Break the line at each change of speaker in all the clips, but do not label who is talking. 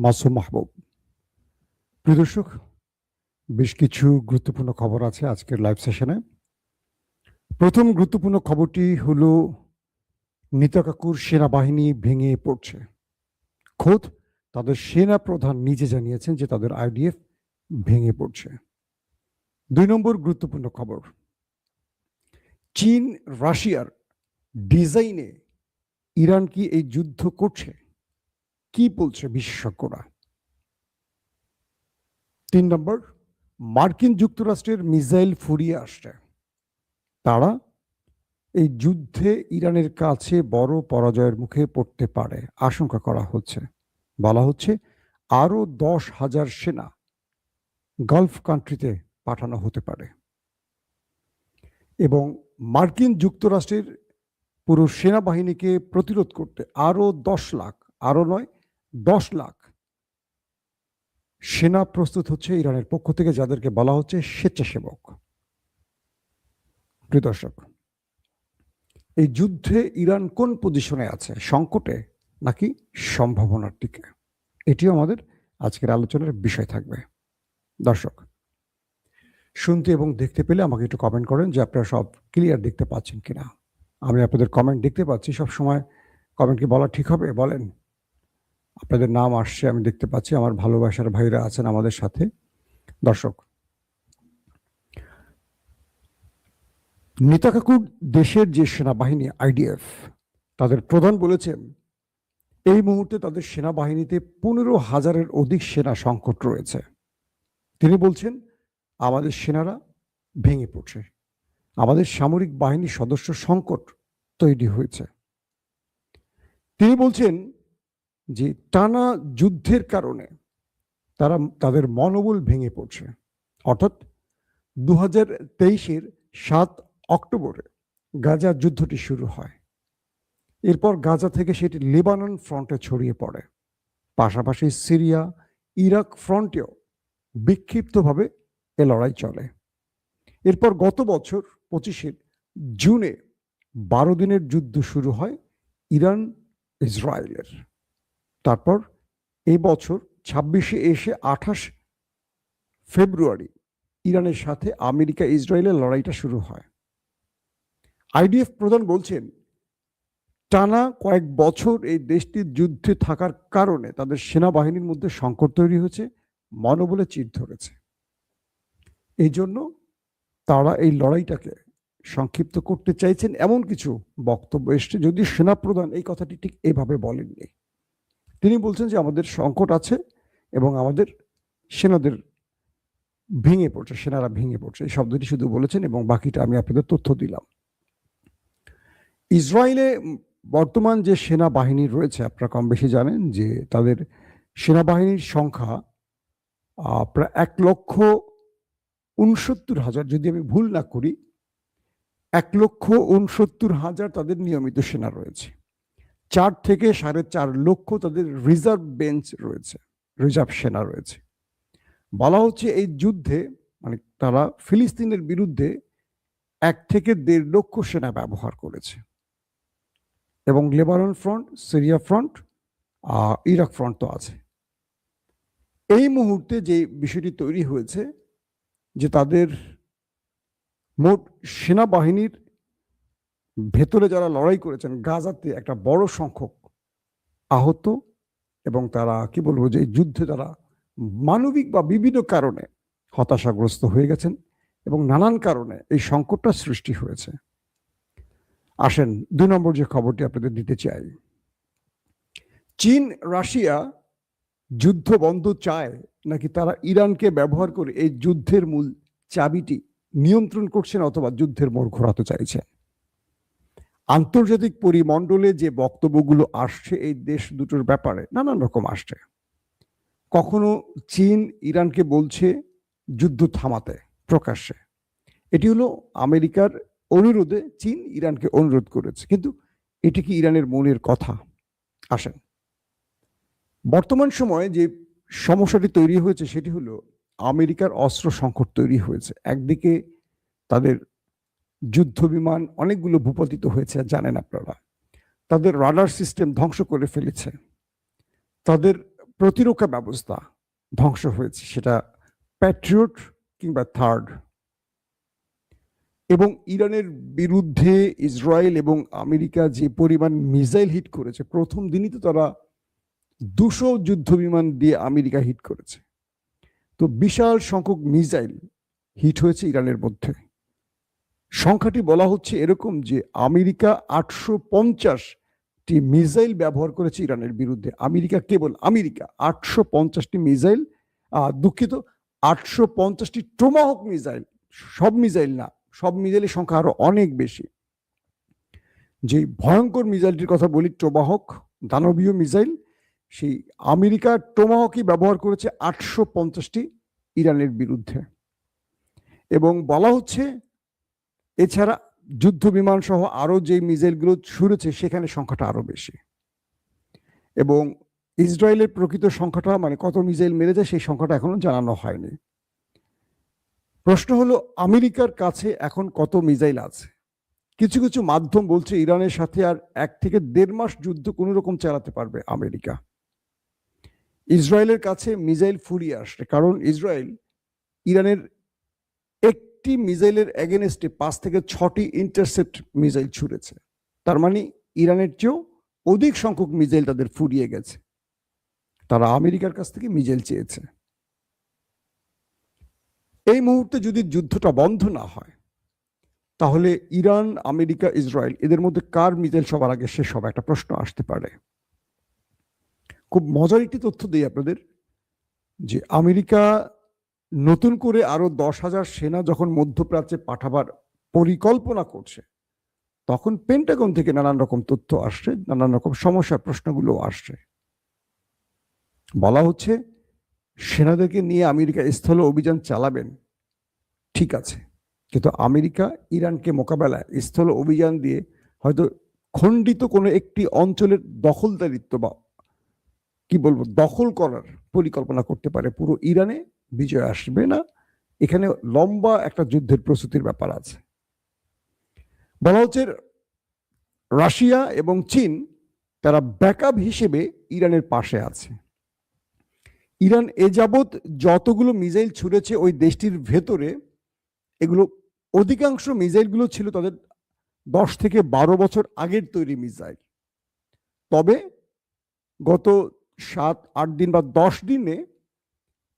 মাসুম মাহবুব। প্রিয় দর্শক, বেশ কিছু গুরুত্বপূর্ণ খবর আছে আজকের লাইভ সেশনে। প্রথম গুরুত্বপূর্ণ খবরটি হলো নিতা কাকুর সেনাবাহিনী ভেঙে পড়ছে। খোদ তাদের সেনা প্রধান নিজে জানিয়েছেন যে তাদের আইডিএফ ভেঙে পড়ছে। 2 নম্বর গুরুত্বপূর্ণ খবর, চীন রাশিয়ার ডিজাইনে ইরান কি এই যুদ্ধ করছে, কি বলছে বিশেষজ্ঞরা। 3 নম্বর, মার্কিন যুক্তরাষ্ট্রের মিসাইল ফুরিয়ে আসছে। তারা এই যুদ্ধে ইরানের কাছে বড় পরাজয়ের মুখে পড়তে পারে আশঙ্কা করা হচ্ছে। বলা হচ্ছে আরো 10,000 সেনা গালফ কান্ট্রিতে পাঠানো হতে পারে এবং মার্কিন যুক্তরাষ্ট্রের পুরো সেনাবাহিনীকে প্রতিরোধ করতে আরো 10 লাখ, আরো নয় 10 লাখ সেনা প্রস্তুত হচ্ছে ইরানের পক্ষ থেকে, যাদেরকে বলা হচ্ছে স্বেচ্ছাসেবক। প্রিয় দর্শক, এই যুদ্ধে ইরান কোন পজিশনে আছে, সংকটে নাকি সম্ভাবনার দিকে, এটিও আমাদের আজকের আলোচনার বিষয় থাকবে। দর্শক, শুনতে এবং দেখতে পেলে আমাকে একটু কমেন্ট করেন যে আপনারা সব ক্লিয়ার দেখতে পাচ্ছেন কিনা। আমি আপনাদের কমেন্ট দেখতে পাচ্ছি, সব সময় কমেন্ট কি বলা ঠিক হবে বলেন? আপনাদের নাম আসছে, আমি দেখতে পাচ্ছি, আমার ভালোবাসার ভাইরা আছেন আমাদের সাথে। দর্শক, নেতা কাকুর দেশের যে সেনাবাহিনী আইডিএফ, তাদের প্রধান বলেছেন এই মুহূর্তে তাদের সেনাবাহিনীতে 15,000-এর অধিক সেনা সংকট রয়েছে। তিনি বলছেন আমাদের সেনারা ভেঙে পড়ছে, আমাদের সামরিক বাহিনীর সদস্য সংকট তৈরি হয়েছে। তিনি বলছেন যে টানা যুদ্ধের কারণে তাদের মনোবল ভেঙে পড়ছে। অর্থাৎ 2023-এর 7 অক্টোবরে গাজা যুদ্ধটি শুরু হয়, এরপর গাজা থেকে সেটি লেবানন ফ্রন্টে ছড়িয়ে পড়ে, পাশাপাশি সিরিয়া ইরাক ফ্রন্টেও বিক্ষিপ্তভাবে এ লড়াই চলে। এরপর গত বছর 25শে জুনে 12 দিনের যুদ্ধ শুরু হয় ইরান ইসরায়েলের। তারপর এই বছর 26-এ এসে 28 ফেব্রুয়ারি ইরানের সাথে আমেরিকা ইসরায়েলের লড়াইটা শুরু হয়। আইডিএফ প্রধান বলছেন টানা কয়েক বছর এই দেশটির যুদ্ধে থাকার কারণে তাদের সেনাবাহিনীর মধ্যে সংকট তৈরি হয়েছে, মনোবলে চির ধরেছে। এই জন্য তারা এই লড়াইটাকে সংক্ষিপ্ত করতে চাইছেন, এমন কিছু বক্তব্য এসছে, যদি সেনাপ্রধান এই কথাটি ঠিক এভাবে বলেননি। তিনি বলছেন যে আমাদের সংকট আছে এবং আমাদের সেনাদের ভেঙে পড়ছে, সেনারা ভেঙে পড়ছে, এই শব্দটি শুধু বলেছেন এবং বাকিটা আমি আপনাদের তথ্য দিলাম। ইসরায়েলে বর্তমান যে সেনাবাহিনী রয়েছে, আপনারা কম বেশি জানেন যে তাদের সেনাবাহিনীর সংখ্যা প্রায় 1,69,000, যদি আমি ভুল না করি 1,69,000 তাদের নিয়মিত সেনা রয়েছে। 4 থেকে 4.5 লক্ষ তাদের রিজার্ভ বেঞ্চ রয়েছে, রিজার্ভ সেনা রয়েছে। বলা হচ্ছে এই যুদ্ধে মানে তারা ফিলিস্তিনের বিরুদ্ধে 1 থেকে 1.5 লক্ষ সেনা ব্যবহার করেছে এবং Lebanon front, Syria front, Iraq front তো আছে। এই মুহূর্তে যে বিষয়টি তৈরি হয়েছে যে তাদের মোট সেনাবাহিনীর ভেতরে যারা লড়াই করেছেন গাজাতে একটা বড় সংখ্যক আহত, এবং তারা কি বলবো যে যুদ্ধে তারা মানবিক বা বিভিন্ন কারণে হতাশাগ্রস্ত হয়ে গেছেন এবং নানান কারণে এই সংকটটা সৃষ্টি হয়েছে। আসেন 2 নম্বর যে খবরটি আপনাদের দিতে চাই, চীন রাশিয়া যুদ্ধ বন্ধ চায় নাকি তারা ইরানকে ব্যবহার করে এই যুদ্ধের মূল চাবিটি নিয়ন্ত্রণ করছেন অথবা যুদ্ধের মোড় ঘোরাতে চাইছেন। আন্তর্জাতিক পরিমণ্ডলে যে বক্তব্যগুলো আসছে এই দেশ দুটোর ব্যাপারে নানান রকম আসছে। কখনো চীন ইরানকে বলছে যুদ্ধ থামাতে প্রকাশ্যে, এটি হলো আমেরিকার অনুরোধে চীন ইরানকে অনুরোধ করেছে, কিন্তু এটি কি ইরানের মনের কথা? আসেন, বর্তমান সময়ে যে সমস্যাটি তৈরি হয়েছে সেটি হলো আমেরিকার অস্ত্র সংকট তৈরি হয়েছে। একদিকে তাদের যুদ্ধ বিমান অনেকগুলো ভূপাতিত হয়েছে, জানেন আপনারা, তাদের রাডার সিস্টেম ধ্বংস করে ফেলেছে, তাদের প্রতিরক্ষা ব্যবস্থা ধ্বংস হয়েছে, সেটা প্যাট্রিয়ট কিংবা থার্ড। এবং ইরানের বিরুদ্ধে ইসরায়েল এবং আমেরিকা যে পরিমাণ মিসাইল হিট করেছে, প্রথম দিনই তো তারা 200 যুদ্ধ বিমান দিয়ে আমেরিকা হিট করেছে। তো বিশাল সংখ্যক মিসাইল হিট হয়েছে ইরানের মধ্যে। সংখ্যাটি বলা হচ্ছে এরকম যে আমেরিকা 850টি মিসাইল ব্যবহার করেছে ইরানের বিরুদ্ধে। আমেরিকা 850টি মিসাইল, দুঃখিত, 850টি টোমাহক মিসাইল, সব মিসাইল না, সব মিসাইলের সংখ্যা আরো অনেক বেশি। যে ভয়ঙ্কর মিসাইলটির কথা বলি, টোমাহক দানবীয় মিসাইল, সেই আমেরিকা টোমাহকই ব্যবহার করেছে 850টি ইরানের বিরুদ্ধে। এবং বলা হচ্ছে এছাড়া যুদ্ধ বিমান সহ আরো যে মিসাইলগুলো ছুড়েছে সেখানে সংখ্যাটা আরো বেশি। এবং ইসরায়েলের প্রকৃত সংখ্যাটা, মানে কত মিসাইল মেরেছে, সেই সংখ্যাটা এখনো জানানো হয়নি। প্রশ্ন হলো আমেরিকার কাছে এখন কত মিসাইল আছে? কিছু কিছু মাধ্যম বলছে ইরানের সাথে আর 1 থেকে 1.5 মাস যুদ্ধ কোনো রকম চালাতে পারবে আমেরিকা। ইসরায়েলের কাছে মিসাইল ফুরিয়ে আসছে, কারণ ইসরায়েল ইরানের একটি মিসাইলের এগেনস্টে 5 থেকে 6টি ইন্টারসেপ্ট মিসাইল ছুড়েছে। তার মানে ইরানের চেয়েও অধিক সংখ্যক মিসাইল তাদের ফুরিয়ে গেছে। তারা আমেরিকার কাছ থেকে মিসাইল চেয়েছে। এই মুহূর্তে যদি যুদ্ধটা বন্ধ না হয়, তাহলে ইরান, আমেরিকা, ইসরায়েল এদের মধ্যে কার মিসাইল সবার আগে শেষ হবে, একটা প্রশ্ন আসতে পারে। খুব মজার একটি তথ্য দিই আপনাদের, যে আমেরিকা নতুন করে আরো 10,000 সেনা যখন মধ্যপ্রাচ্যে পাঠাবার পরিকল্পনা করছে, তখন পেন্টাগন থেকে নানান রকম তথ্য আসছে, নানান রকম সমস্যার প্রশ্নগুলো আসছে। বলা হচ্ছে সেনাদেরকে নিয়ে আমেরিকা স্থল অভিযান চালাবেন, ঠিক আছে, কিন্তু আমেরিকা ইরানকে মোকাবেলায় স্থল অভিযান দিয়ে হয়তো খণ্ডিত কোনো একটি অঞ্চলের দখলদারিত্ব বা কি বলবো দখল করার পরিকল্পনা করতে পারে। পুরো ইরানে বিজয় আসবে না, এখানে লম্বা একটা যুদ্ধের প্রস্তুতির ব্যাপার আছে। বলা হচ্ছে রাশিয়া এবং চীন তারা ব্যাকআপ হিসেবে ইরানের পাশে আছে। ইরান এ যাবৎ যতগুলো মিসাইল ছুড়েছে ওই দেশটির ভেতরে, এগুলো অধিকাংশ মিসাইলগুলো ছিল তাদের 10 থেকে 12 বছর আগের তৈরি মিসাইল। তবে গত 7-8 দিন বা 10 দিনে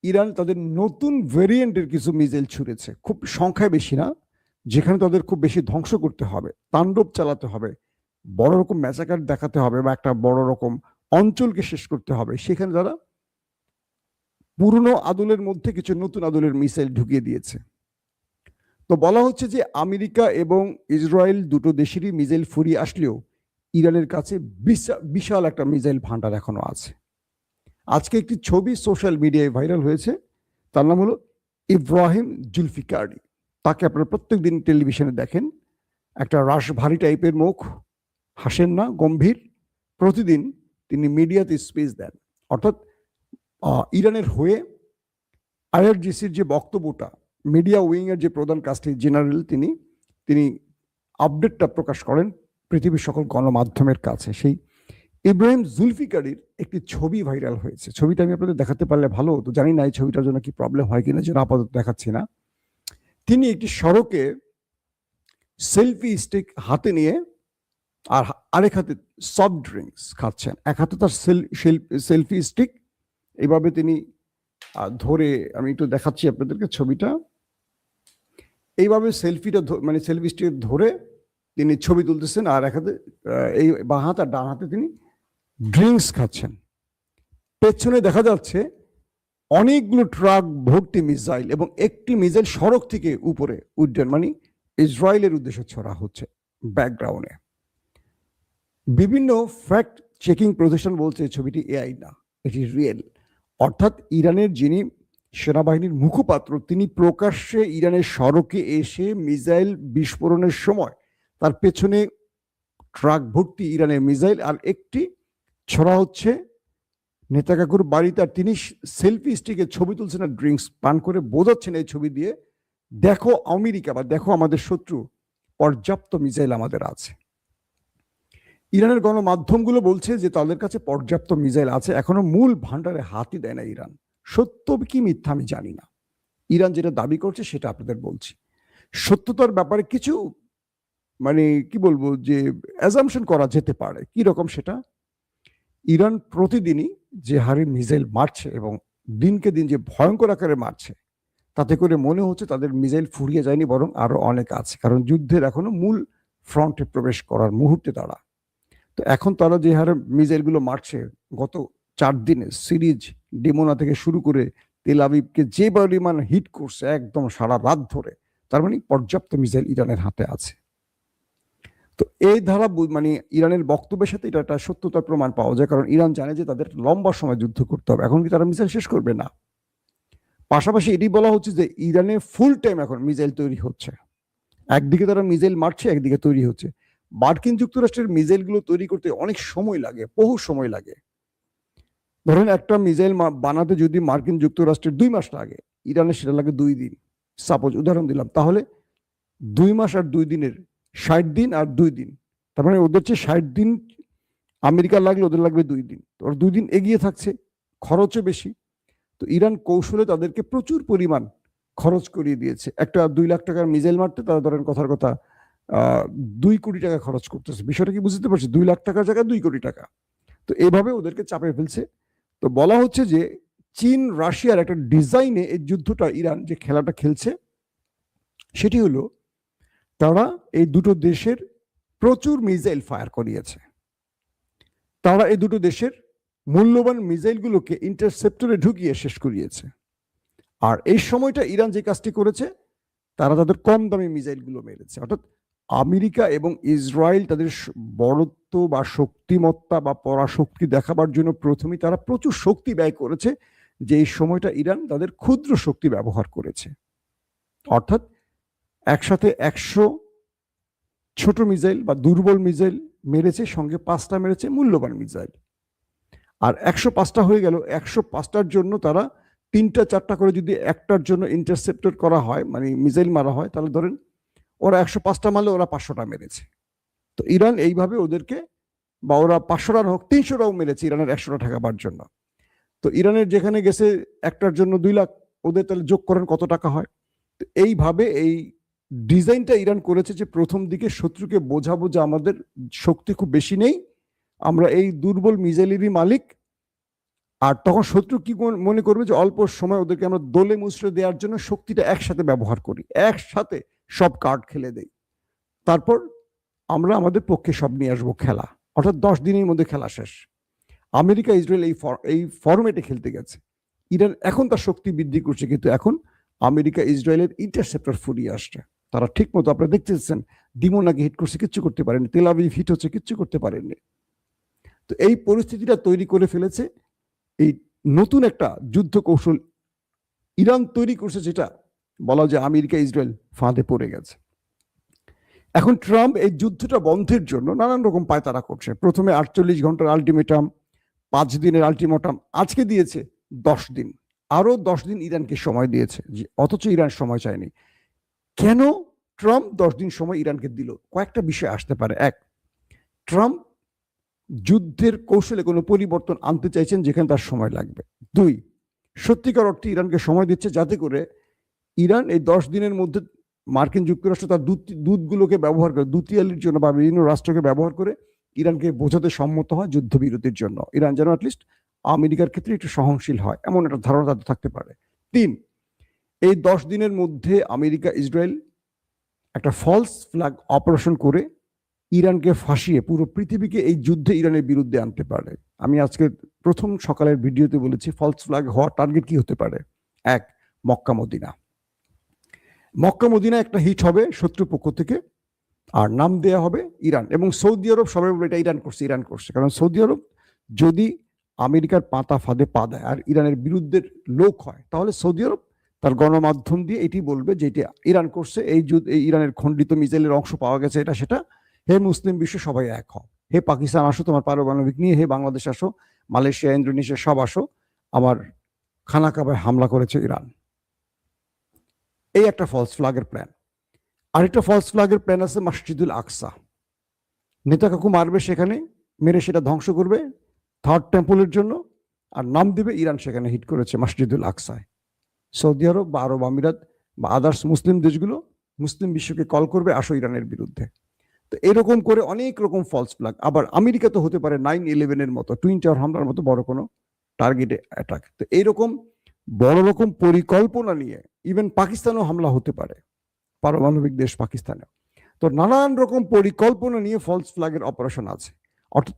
ইরান তাদের নতুন ভেরিয়েন্টের কিছু মিসাইল ছুড়েছে, খুব সংখ্যায় বেশি না, যেখানে তাদের খুব বেশি ধ্বংস করতে হবে, তাণ্ডব চালাতে হবে, বড় রকম ম্যাসাকার দেখাতে হবে বা একটা বড় রকম অঞ্চলকে শেষ করতে হবে, সেখানে তারা পুরনো আদলের মধ্যে কিছু নতুন আদলের মিসাইল ঢুকিয়ে দিয়েছে। তো বলা হচ্ছে যে আমেরিকা এবং ইসরায়েল দুটো দেশেরই মিসাইল ফুরিয়ে আসলেও ইরানের কাছে বিশাল একটা মিসাইল ভান্ডার এখনো আছে। আজকে একটি ছবি সোশ্যাল মিডিয়ায় ভাইরাল হয়েছে, তার নাম হলো ইব্রাহিম জুলফিকারি। তাকে আপনারা প্রত্যেক দিন টেলিভিশনে দেখেন, একটা রাশভারী টাইপের মুখ, হাসেন না, গম্ভীর, প্রতিদিন তিনি মিডিয়াতে স্পেস দেন। অর্থাৎ ইরানের হয়ে আইআরজিসির যে বক্তব্যটা, মিডিয়া উইং এর যে প্রধান কাজটি জেনারেল, তিনি আপডেটটা প্রকাশ করেন পৃথিবীর সকল গণমাধ্যমের কাছে। সেই ইব্রাহিম জুলফিকারির একটি ছবি ভাইরাল হয়েছে। ছবিটা আমি আপনাদের দেখাতে পারলে ভালো হতো, জানি না এই ছবিটার জন্য কি প্রবলেম হয় কিনা, যেন আপাতত দেখাচ্ছি না। তিনি একটি সড়কে সেলফি স্টিক হাতে নিয়ে আর আরেক হাতে সফট ড্রিঙ্কস খাচ্ছেন। এক হাতে তার সেলফি স্টিক, এইভাবে তিনি ধরে, আমি একটু দেখাচ্ছি আপনাদেরকে ছবিটা, এইভাবে সেলফিটা মানে সেলফি স্টিক ধরে তিনি ছবি তুলতেছেন, আর এক হাতে এই বাঁ হাত আর ডান হাতে তিনি ড্রিঙ্কস খাচ্ছেন। পেছনে দেখা যাচ্ছে অনেকগুলো ট্রাক ভর্তি মিসাইল, এবং একটি মিসাইল সড়ক থেকে উপরে উড্ডয়ন, মানে ইসরায়েলের উদ্দেশ্যে ছড়া হচ্ছে ব্যাকগ্রাউন্ডে। বিভিন্ন ফ্যাক্ট চেকিং প্রতিষ্ঠান বলছে ছবিটি এআই না, এটি রিয়েল। অর্থাৎ ইরানের যিনি সেনাবাহিনীর মুখপাত্র, তিনি প্রকাশ্যে ইরানের সড়কে এসে মিসাইল বিস্ফোরণের সময় তার পেছনে ট্রাক ভর্তি ইরানের মিসাইল, আর একটি ছড়া হচ্ছে নেতাকাকুর বাড়িতে, আর তিনি সেলফি স্টিকে ছবি তুলছেন আর ড্রিঙ্কস পান করে বোঝাচ্ছেন এই ছবি দিয়ে, দেখো আমেরিকা বা দেখো আমাদের শত্রু, পর্যাপ্ত মিসাইল আমাদের আছে। ইরানের গণমাধ্যমগুলো বলছে যে তাদের কাছে পর্যাপ্ত মিসাইল আছে, এখনো মূল ভান্ডারে হাতই দেয় না ইরান। সত্য কি মিথ্যা আমি জানি না, ইরান যেটা দাবি করছে সেটা আপনাদের বলছি। সত্যতার ব্যাপারে কিছু মানে কি বলবো যে অ্যাজাম্পশন করা যেতে পারে। কি রকম সেটা, ইরান প্রতিদিনই যে হারে মিসাইল মারছে এবং দিনকে দিন যে ভয়ঙ্কর আকারে মারছে, তাতে করে মনে হচ্ছে তাদের মিসাইল ফুরিয়ে যায়নি, বরং আরো অনেক আছে, কারণ যুদ্ধের এখনো মূল ফ্রন্টে প্রবেশ করার মুহূর্তে তারা। তো এখন তারা যে হারে মিসাইলগুলো মারছে, গত 4 দিনে সিরিজ ডিমোনা থেকে শুরু করে তেল আবিবকে যে পরিমাণ হিট করছে একদম সারা রাত ধরে, তার মানে পর্যাপ্ত মিসাইল ইরানের হাতে আছে। তো এই ধারা মানে ইরানের বক্তব্যের সাথে এটা একটা সত্যতার প্রমাণ পাওয়া যায়, কারণ ইরান জানে যে তাদের লম্বা সময় যুদ্ধ করতে হবে। এখন কি তারা মিসাইল শেষ করবে? না। পাশাপাশি এটি বলা হচ্ছে যে ইরানে ফুল টাইম এখন মিসাইল তৈরি হচ্ছে, একদিকে তারা মিসাইল মারছে, একদিকে তৈরি হচ্ছে। মার্কিন যুক্তরাষ্ট্রের মিসাইলগুলো তৈরি করতে অনেক সময় লাগে, বহু সময় লাগে। ধরেন একটা মিসাইল বানাতে যদি মার্কিন যুক্তরাষ্ট্রের 2 মাস লাগে, ইরানে সেটা লাগে 2 দিন। সাপোজ উদাহরণ দিলাম, তাহলে 2 মাস আর 2 দিনের 60 দিন আর 2 দিন, তার মানে ওদের চেয়ে 60 দিন আমেরিকা লাগলে ওদের লাগবে 2 দিন। ওর 2 দিন এগিয়ে থাকছে, খরচও বেশি। তো ইরান কৌশলে তাদেরকে প্রচুর পরিমাণ খরচ করিয়ে দিয়েছে। একটা 2 লাখ টাকার মিসাইল মারতে তারা ধরেন কথার কথা 2 কোটি টাকা খরচ করতেছে। বিষয়টা কি বুঝতে পারছি? 2 লাখ টাকার জায়গায় 2 কোটি টাকা। তো এভাবে ওদেরকে চাপে ফেলছে। তো বলা হচ্ছে যে চীন রাশিয়ার একটা ডিজাইনে এই যুদ্ধটা ইরান যে খেলাটা খেলছে, সেটি হলো তারা এই দুটো দেশের প্রচুর মিসাইল ফায়ার করিয়েছে। তারা এই দুটো দেশের মূল্যবান মিসাইলগুলোকে ইন্টারসেপ্টরে ঢুকিয়ে শেষ করিয়েছে। আর এই সময়টা ইরান যে কাজটি করেছে, তারা তাদের কম দামি মিসাইলগুলো মেরেছে। অর্থাৎ আমেরিকা এবং ইসরায়েল তাদের বড়ত্ব বা শক্তিমত্তা বা পরাশক্তি দেখাবার জন্য প্রথমেই তারা প্রচুর শক্তি ব্যয় করেছে, যে এই সময়টা ইরান তাদের ক্ষুদ্র শক্তি ব্যবহার করেছে। অর্থাৎ একসাথে 100 ছোট মিসাইল বা দুর্বল মিসাইল মেরেছে, সঙ্গে 5টা মেরেছে মূল্যবান মিসাইল। আর 105টা হয়ে গেল। 105টার জন্য তারা 3টা 4টা করে যদি একটার জন্য ইন্টারসেপ্টর করা হয়, মানে মিসাইল মারা হয়, তাহলে ধরেন ওরা 105টা মারলে ওরা 500টা মেরেছে। তো ইরান এইভাবে ওদেরকে, বা ওরা 500 রান হোক 300টাও মেরেছে ইরানের 100টা ঠেকাবার জন্য। তো ইরানের যেখানে গেছে একটার জন্য 2 লাখ, ওদের তাহলে যোগ করেন কত টাকা হয়। তো এইভাবে এই ডিজাইনটা ইরান করেছে যে প্রথম দিকে শত্রুকে বোঝাবো যে আমাদের শক্তি খুব বেশি নেই, আমরা এই দুর্বল মিসাইলেরই মালিক। আর তখন শত্রু কি মনে করবে যে অল্প সময় ওদেরকে আমরা দোলে মুচড়ে দেওয়ার জন্য শক্তিটা একসাথে ব্যবহার করি, একসাথে সব কার্ড খেলে দেই, তারপর আমরা আমাদের পক্ষে সব নিয়ে আসবো খেলা। অর্থাৎ 10 দিনের মধ্যে খেলা শেষ। আমেরিকা ইসরায়েল এই ফরম্যাটে খেলতে গেছে। ইরান এখন তার শক্তি বৃদ্ধি করছে, কিন্তু এখন আমেরিকা ইসরায়েলের ইন্টারসেপ্টর ফুরিয়ে আসছে। তারা ঠিক মতো, আপনারা দেখতেছেন, ডিমোনাকে হিট করছে, কিচ্ছু করতে পারেনি। তেল আবিব হিট হচ্ছে, কিচ্ছু করতে পারেননি। তো এই পরিস্থিতিটা তৈরি করে ফেলেছে এই নতুন একটা যুদ্ধ কৌশল ইরান তৈরি করছে, যেটা বলা যায় আমেরিকা ইসরায়েল ফাঁদে পড়ে গেছে। এখন ট্রাম্প এই যুদ্ধটা বন্ধের জন্য নানান রকম পায়তারা করছে। প্রথমে 48 ঘন্টার আলটিমেটাম, 5 দিনের আলটিমেটাম, আজকে দিয়েছে 10 দিন, আরো 10 দিন ইরানকে সময় দিয়েছে, অথচ ইরান সময় চায়নি। কেন ট্রাম্প 10 দিন সময় ইরানকে দিল? কয়েকটা বিষয় আসতে পারে। এক, ট্রাম্প যুদ্ধের কৌশলে কোনো পরিবর্তন আনতে চাইছেন যেখানে তার সময় লাগবে। 2, সত্যিকার অর্থে ইরানকে সময় দিচ্ছে যাতে করে ইরান এই 10 দিনের মধ্যে মার্কিন যুক্তরাষ্ট্র তার দূতগুলোকে ব্যবহার করে, দুতিয়ালির জন্য বা বিভিন্ন রাষ্ট্রকে ব্যবহার করে ইরানকে বোঝাতে সম্মত হয় যুদ্ধবিরতির জন্য। ইরান যেন অ্যাটলিস্ট আমেরিকার ক্ষেত্রে একটু সহনশীল হয়, এমন একটা ধারণা তাদের থাকতে পারে। 3, এই 10 দিনের মধ্যে আমেরিকা ইসরায়েল একটা ফলস ফ্ল্যাগ অপারেশন করে ইরানকে ফাঁসিয়ে পুরো পৃথিবীকে এই যুদ্ধে ইরানের বিরুদ্ধে আনতে পারে। আমি আজকে প্রথম সকালের ভিডিওতে বলেছি ফলস ফ্ল্যাগ হওয়ার টার্গেট কি হতে পারে। 1, মক্কা মদিনা। মক্কা মদিনা একটা হিট হবে শত্রু পক্ষ থেকে, আর নাম দেয়া হবে ইরান। এবং সৌদি আরব সবাই বলে এটা ইরান করছে, ইরান করছে। কারণ সৌদি আরব যদি আমেরিকার পাতা ফাঁদে পা দেয় আর ইরানের বিরুদ্ধে লোক হয়, তাহলে সৌদি আরব তার গণমাধ্যম দিয়ে এটি বলবে যে এটা ইরান করছে, এই ইরানের খণ্ডিত মিসাইলের অংশ পাওয়া গেছে, এটা সেটা। হে মুসলিম বিশ্ব সবাই এক হও, হে পাকিস্তান আসো তোমার পারমাণবিক নিয়ে, হে বাংলাদেশ আসো, মালয়েশিয়া ইন্দোনেশিয়া সব আসো, আমার খানা কাবায় হামলা করেছে ইরান। এই একটা ফলস ফ্ল্যাগের প্ল্যান। আরেকটা ফলস ফ্ল্যাগের প্ল্যান আছে মসজিদুল আকসা। নেতাকাকু মারবে সেখানে, মেরে সেটা ধ্বংস করবে থার্ড টেম্পলের জন্য, আর নাম দিবে ইরান সেখানে হিট করেছে মসজিদুল আকসায়। সৌদি আরব বা আরব আমিরাত বা আদার্স মুসলিম দেশগুলো মুসলিম বিশ্বকে কল করবে আসো ইরানের বিরুদ্ধে। তো এরকম করে অনেক রকম ফলস ফ্ল্যাগ। আবার আমেরিকা তো হতে পারে 9/11-এর মতো, টুইন টাওয়ার হামলার মতো বড় কোনো টার্গেটে অ্যাটাক। তো এইরকম বড় রকম পরিকল্পনা নিয়ে ইভেন পাকিস্তানও হামলা হতে পারে, পারমাণবিক দেশ পাকিস্তানে। তো নানান রকম পরিকল্পনা নিয়ে ফলস ফ্ল্যাগের অপারেশন আছে। অর্থাৎ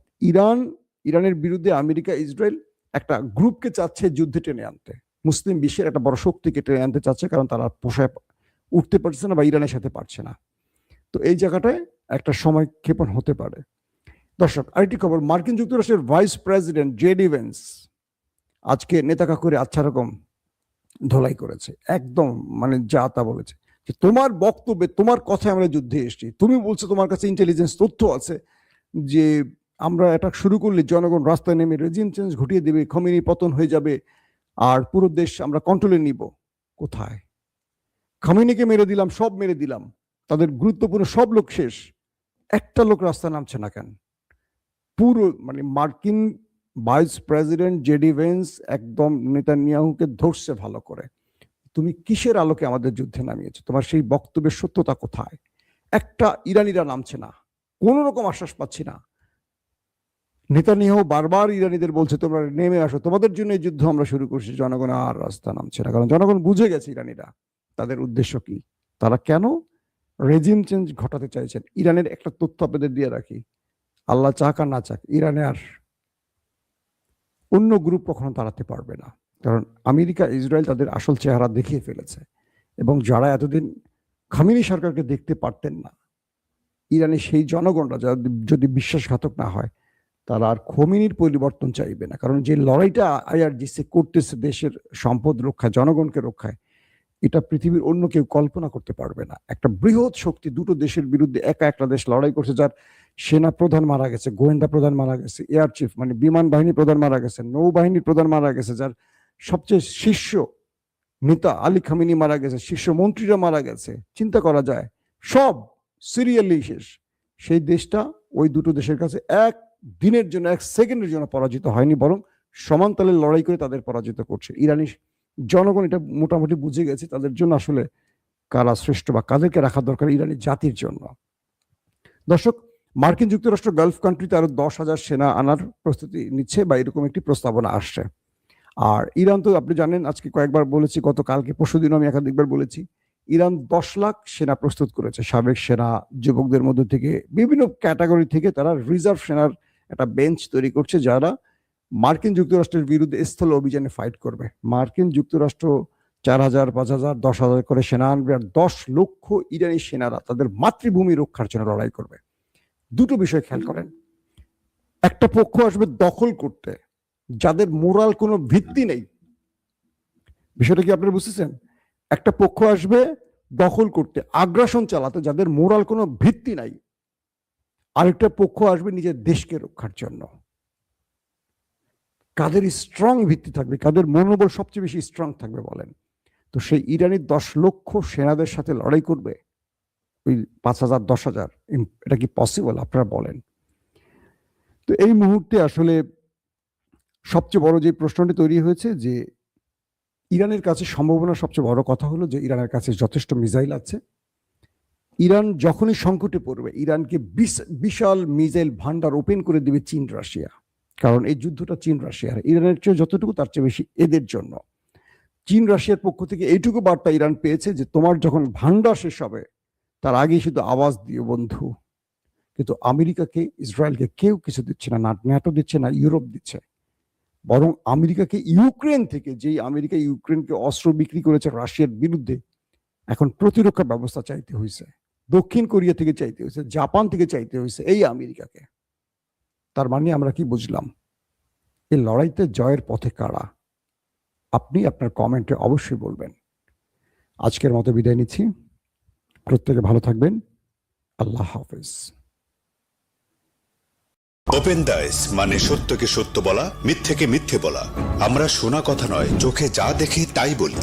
ইরানের বিরুদ্ধে আমেরিকা ইসরায়েল একটা গ্রুপকে চাচ্ছে যুদ্ধে টেনে আনতে, মুসলিম বিশ্বের একটা বড় শক্তিকে টেনে আনতে চাচ্ছে, কারণ তারা পোষায় উঠতে পারছে না বা ইরানের সাথে পারছে না। তো এই জায়গাটায় একটা সময় ক্ষেপণ হতে পারে। দর্শক, আরেকটি খবর, মার্কিন যুক্তরাষ্ট্রের ভাইস প্রেসিডেন্ট জেডি ভেন্স আজকে নেতাকা করে আচ্ছা রকম ধোলাই করেছে, একদম মানে যা তা বলেছে যে তোমার বক্তব্যে তোমার কথায় আমরা যুদ্ধে এসেছি, তুমি বলছো তোমার কাছে ইন্টেলিজেন্স তথ্য আছে যে আমরা অ্যাটাক শুরু করলে জনগণ রাস্তায় নেমে রেজিম চেঞ্জ ঘটিয়ে দেবে, খমেনি পতন হয়ে যাবে আর পুরো দেশ আমরা কন্ট্রোলে নিব। কোথায়? খমেনিকে মেরে দিলাম, সব মেরে দিলাম, তাদের গুরুত্বপূর্ণ সব লোক শেষ, একটা লোক রাস্তায় নামছে না কেন? পুরো মানে মার্কিন ভাইস প্রেসিডেন্ট জেডি ভেন্স একদম নেতানিয়াহুকে ধরছে ভালো করে, তুমি কিসের আলোকে আমাদের যুদ্ধে নামিয়েছো, তোমার সেই বক্তব্যের সত্যতা কোথায়? একটা ইরানিরা নামছে না, কোন রকম আশ্বাস পাচ্ছি না। নেতানিয়াহু বারবার ইরানিদের বলছে তোমরা নেমে আসো, তোমাদের জন্য এই যুদ্ধ আমরা শুরু করছি, জনগণ আর রাস্তা নামছে না, কারণ জনগণ বুঝে গেছে ইরানিরা তাদের উদ্দেশ্য কি, তারা কেন রেজিম চেঞ্জ ঘটাতে চাইছেন। ইরানের একটা তথ্য আপনাদের দিয়ে রাখি, আল্লাহ চাক আর না চাক, ইরানে আর অন্য গ্রুপ কখনো দাঁড়াতে পারবে না, কারণ আমেরিকা ইসরায়েল তাদের আসল চেহারা দেখিয়ে ফেলেছে। এবং যারা এতদিন খামেনি সরকারকে দেখতে পারতেন না, ইরানের সেই জনগণরা যারা যদি বিশ্বাসঘাতক না হয়, তারা আর খোমেনির পরিবর্তন চাইবে না, কারণ যে লড়াইটা আইআরজিসি করতেছে দেশের সম্পদ রক্ষায়, জনগণকে রক্ষায়, এটা পৃথিবীর অন্য কেউ কল্পনা করতে পারবে না। একটা বৃহৎ শক্তি দুটো দেশের বিরুদ্ধে একা একটা দেশ লড়াই করছে, যার সেনা প্রধান মারা গেছে, গোয়েন্দা প্রধান মারা গেছে, এয়ার চিফ মানে বিমান বাহিনী প্রধান মারা গেছে, নৌবাহিনীর প্রধান মারা গেছে, যার সবচেয়ে শীর্ষ নেতা আলী খামেনি মারা গেছে, শীর্ষ মন্ত্রীরা মারা গেছে, চিন্তা করা যায়, সব সিরিয়ালি শেষ। সেই দেশটা ওই দুটো দেশের কাছে এক দিনের জন্য, এক সেকেন্ডের জন্য পরাজিত হয়নি, বরং সমান তালে লড়াই করে তাদের পরাজিত করছে। ইরানি জনগণ এটা মোটামুটি বুঝে গেছে তাদের জন্য আসলে কারা শ্রেষ্ঠ বা কাদেরকে রাখা দরকার ইরানি জাতির জন্য। দর্শক, মার্কিন যুক্তরাষ্ট্র গালফ কান্ট্রিতে আরো 10,000 সেনা আনার প্রস্তুতি নিচ্ছে বা এরকম একটি প্রস্তাবনা আসছে। আর ইরান তো আপনি জানেন, আজকে কয়েকবার বলেছি, গতকালকে পরশুদিন আমি একাধিকবার বলেছি, ইরান 10 লাখ সেনা প্রস্তুত করেছে, সাবেক সেনা, যুবকদের মধ্যে থেকে, বিভিন্ন ক্যাটাগরি থেকে তারা রিজার্ভ সেনার একটা বেঞ্চ তৈরি করছে, যারা মার্কিন যুক্তরাষ্ট্রের বিরুদ্ধে স্থল অভিযানে ফাইট করবে। মার্কিন যুক্তরাষ্ট্র 4,000, 5,000, 10,000 করে সেনা আনবে, আর 10 লক্ষ ইরানি সেনারা তাদের মাতৃভূমি রক্ষার জন্য লড়াই করবে। দুটো বিষয় খেয়াল করেন, একটা পক্ষ আসবে দখল করতে যাদের মোরাল কোনো ভিত্তি নেই, বিষয়টা কি আপনারা বুঝতেছেন? একটা পক্ষ আসবে দখল করতে, আগ্রাসন চালাতে, যাদের মোরাল কোনো ভিত্তি নাই। আরেকটা পক্ষ আসবে নিজের দেশকে রক্ষার জন্য। কাদের স্ট্রং ভিত্তি থাকবে, কাদের মনোবল সবচেয়ে বেশি স্ট্রং থাকবে বলেন? তো সেই ইরানি 10 লক্ষ সেনাদের সাথে লড়াই করবে ওই 5,000, 10,000, এটা কি পসিবল আপনারা বলেন? তো এই মুহূর্তে আসলে সবচেয়ে বড় যে প্রশ্নটি তৈরি হয়েছে যে ইরানের কাছে সম্ভাবনা, সবচেয়ে বড় কথা হলো যে ইরানের কাছে যথেষ্ট মিসাইল আছে। ইরান যখনই সংকটে পড়বে, ইরানকে বিশাল মিসাইল ভান্ডার ওপেন করে দিবে চীন, রাশিয়া, কারণ এই যুদ্ধটা চীন রাশিয়ার, ইরানের চেয়ে যতটুকু তার চেয়ে বেশি এদের জন্য। চীন রাশিয়ার পক্ষ থেকে এইটুকু বার্তা ইরান পেয়েছে যে তোমার যখন ভান্ডার শেষ হবে তার আগেই শুধু আওয়াজ দিও বন্ধু। কিন্তু আমেরিকাকে, ইসরায়েলকে কেউ কিছু দিচ্ছে না, না ন্যাটো দিচ্ছে, না ইউরোপ দিচ্ছে, বরং আমেরিকাকে ইউক্রেন থেকে, যেই আমেরিকা ইউক্রেনকে অস্ত্র বিক্রি করেছে রাশিয়ার বিরুদ্ধে, এখন প্রতিরক্ষা ব্যবস্থা চাইতে হয়েছে, দক্ষিণ কোরিয়া থেকে চাইতে হয়েছে, জাপান থেকে চাইতে হয়েছে এই আমেরিকাকে। তার মানে আমরা কি বুঝলাম? এই লড়াইতে জয়ের পথে কারা? আপনি আপনার কমেন্টে অবশ্যই বলবেন। আজকের মতো বিদায় নিচ্ছি, প্রত্যেকে ভালো থাকবেন, আল্লাহ হাফেজ।
ওপেন দাইস মানে সত্যকে সত্য বলা, মিথ্যেকে মিথ্যে বলা। আমরা শোনা কথা নয়, চোখে যা দেখি তাই বলি।